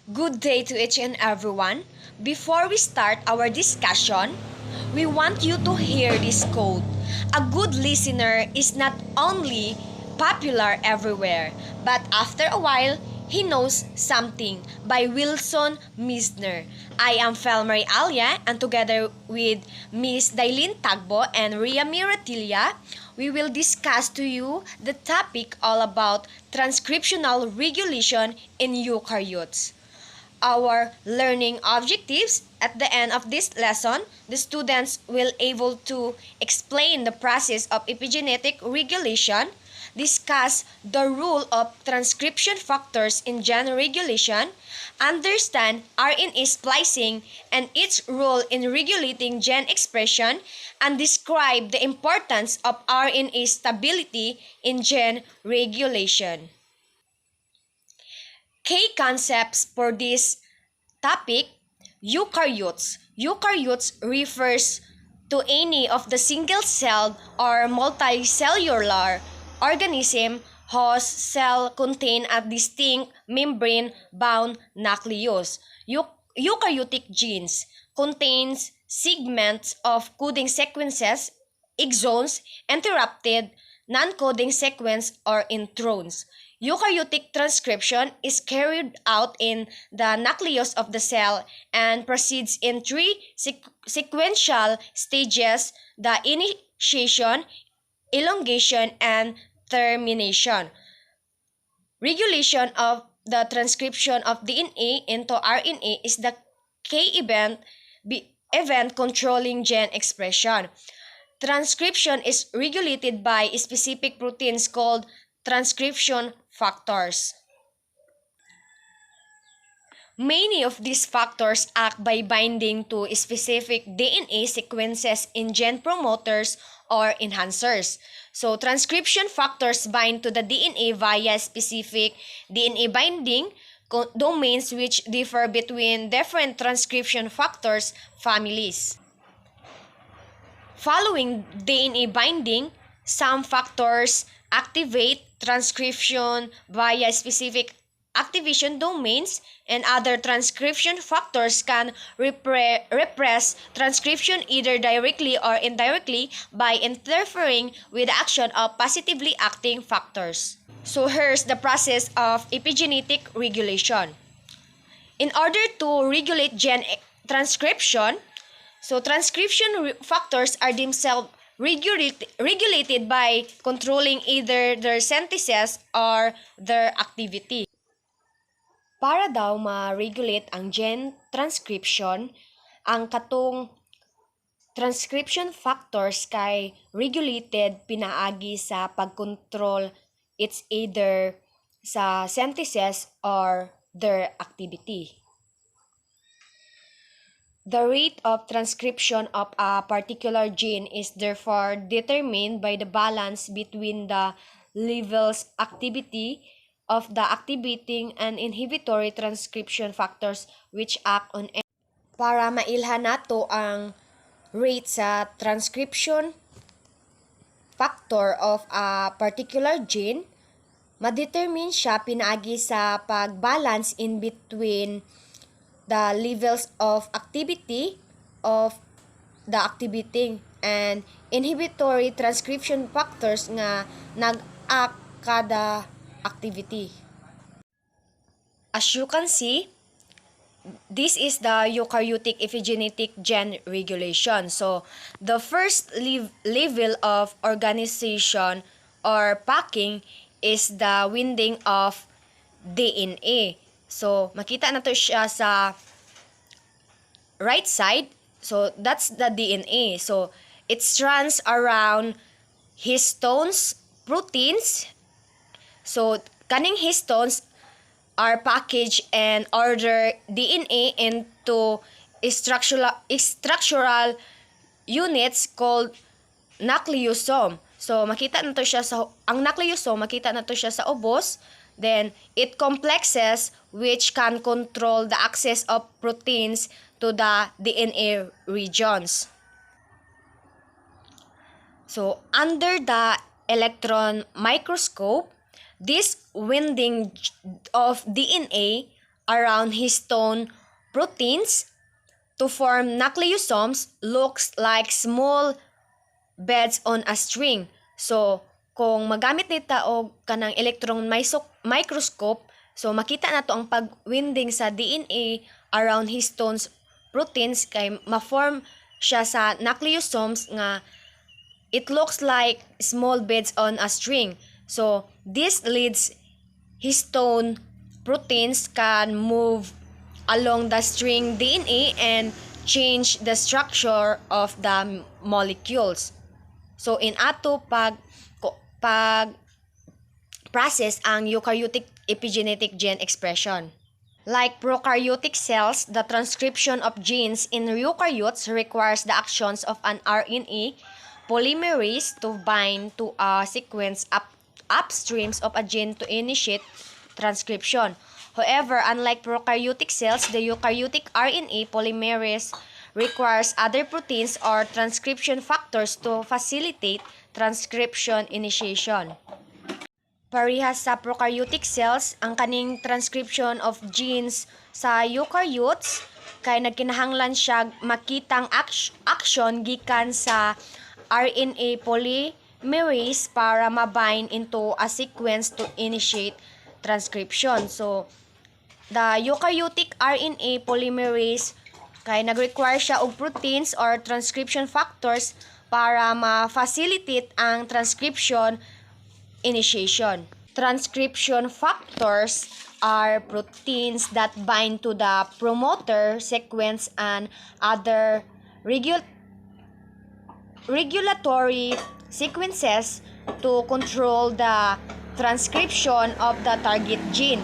Good day to each and everyone. Before we start our discussion, we want you to hear this quote. A good listener is not only popular everywhere, but after a while, he knows something by Wilson Misner. I am Felmary Alia, and together with Miss Dailin Tagbo and Ria Miratilla, we will discuss to you the topic all about transcriptional regulation in eukaryotes. Our learning objectives. At the end of this lesson, the students will able to explain the process of epigenetic regulation, discuss the role of transcription factors in gene regulation, understand RNA splicing and its role in regulating gene expression, and describe the importance of RNA stability in gene regulation. Key concepts for this topic: eukaryotes. Eukaryotes refers to any of the single-celled or multicellular organism whose cell contain a distinct membrane-bound nucleus. Eukaryotic genes contains segments of coding sequences, exons, interrupted, non-coding sequence, or introns. Eukaryotic transcription is carried out in the nucleus of the cell and proceeds in three sequential stages: the initiation, elongation, and termination. Regulation of the transcription of DNA into RNA is the key event controlling gene expression. Transcription is regulated by specific proteins called transcription factors. Many of these factors act by binding to specific DNA sequences in gene promoters or enhancers. So, transcription factors bind to the DNA via specific DNA binding domains which differ between different transcription factors families. Following DNA binding, some factors activate transcription via specific activation domains, and other transcription factors can repress transcription either directly or indirectly by interfering with the action of positively acting factors. So here's the process of epigenetic regulation. In order to regulate gene transcription, transcription factors are themselves regulated by controlling either their synthesis or their activity. Para daw ma-regulate ang gene transcription, ang katong transcription factors kay regulated pinaagi sa pagkontrol, it's either sa synthesis or their activity. The rate of transcription of a particular gene is therefore determined by the balance between the levels activity of the activating and inhibitory transcription factors which act on it. Para mailhan nato ang rate sa transcription factor of a particular gene, ma-determine siya pinaagi sa pag-balance in between the levels of activity of the activating and inhibitory transcription factors nga nag-act kada activity. As you can see, this is the eukaryotic epigenetic gene regulation. So, the first level of organization or packing is the winding of DNA. So, makita na to siya sa right side. So, that's the DNA. So, it runs around histones, proteins. So, kaning histones are packaged and order DNA into structural units called nucleosome. So, makita na to siya sa, ang nucleosome, makita na to siya sa ovos. Then, it complexes which can control the access of proteins to the DNA regions. So, under the electron microscope, this winding of DNA around histone proteins to form nucleosomes looks like small beds on a string. So, kung magamit nita og kanang electron microscope, so makita nato ang pagwinding sa DNA around histones proteins kay ma-form siya sa nucleosomes nga it looks like small beds on a string. So, this leads histone proteins can move along the string DNA and change the structure of the molecules. So, in ato pag process ang eukaryotic epigenetic gene expression. Like prokaryotic cells, the transcription of genes in eukaryotes requires the actions of an RNA polymerase to bind to a sequence upstreams of a gene to initiate transcription. However, unlike prokaryotic cells, the eukaryotic RNA polymerase requires other proteins or transcription factors to facilitate transcription initiation. Parehas sa prokaryotic cells, ang kaning transcription of genes sa eukaryotes kay nagkinahanglan siya makitang action gikan sa RNA polymerase para mabind into a sequence to initiate transcription. So, the eukaryotic RNA polymerase kay nag-require siya og proteins or transcription factors para ma-facilitate ang transcription initiation. Transcription factors are proteins that bind to the promoter sequence and other regulatory sequences to control the transcription of the target gene.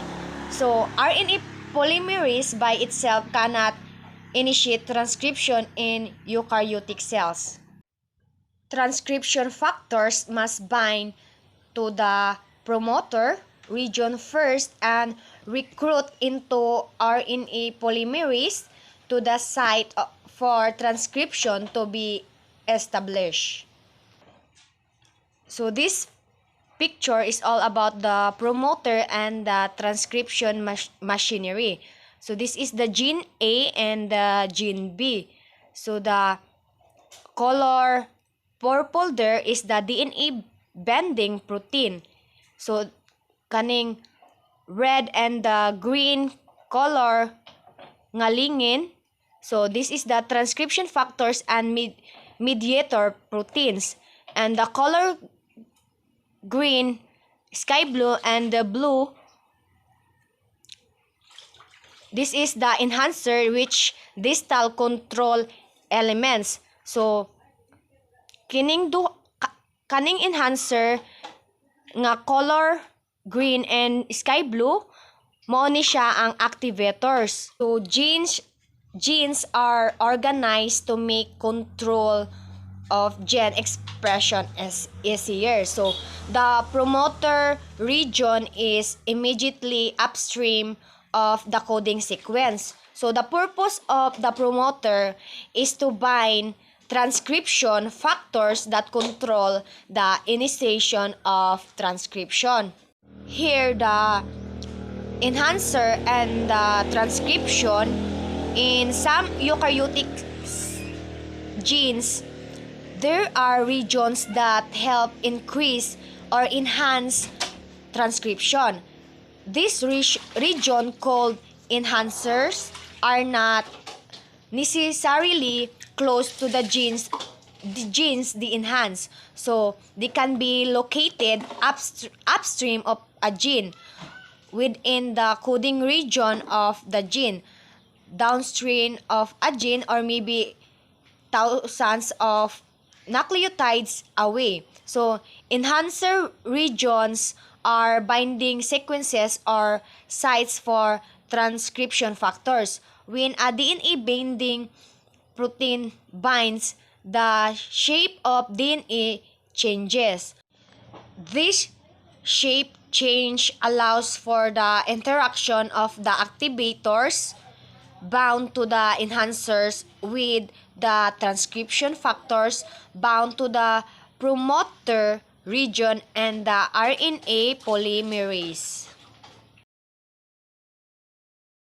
So, RNA polymerase by itself cannot initiate transcription in eukaryotic cells. Transcription factors must bind to the promoter region first and recruit into RNA polymerase to the site for transcription to be established. So this picture is all about the promoter and the transcription machinery. So this is the gene A and the gene B. So the color purple there is the DNA bending protein. So kaning red and the green color nga lignin. So this is the transcription factors and mediator proteins. And the color green, sky blue, and the blue, this is the enhancer which distal control elements. So kaning enhancer nga color green and sky blue mao ni siya ang activators. So genes are organized to make control of gene expression as easier. So the promoter region is immediately upstream of the coding sequence. So the purpose of the promoter is to bind transcription factors that control the initiation of transcription. Here, the enhancer and the transcription in some eukaryotic genes, there are regions that help increase or enhance transcription. This region called enhancers are not necessarily close to the genes they enhance. So they can be located upstream of a gene within the coding region of the gene, downstream of a gene, or maybe thousands of nucleotides away. So enhancer regions are binding sequences or sites for transcription factors. When a DNA binding protein binds, the shape of DNA changes. This shape change allows for the interaction of the activators bound to the enhancers with the transcription factors bound to the promoter region and the RNA polymerase.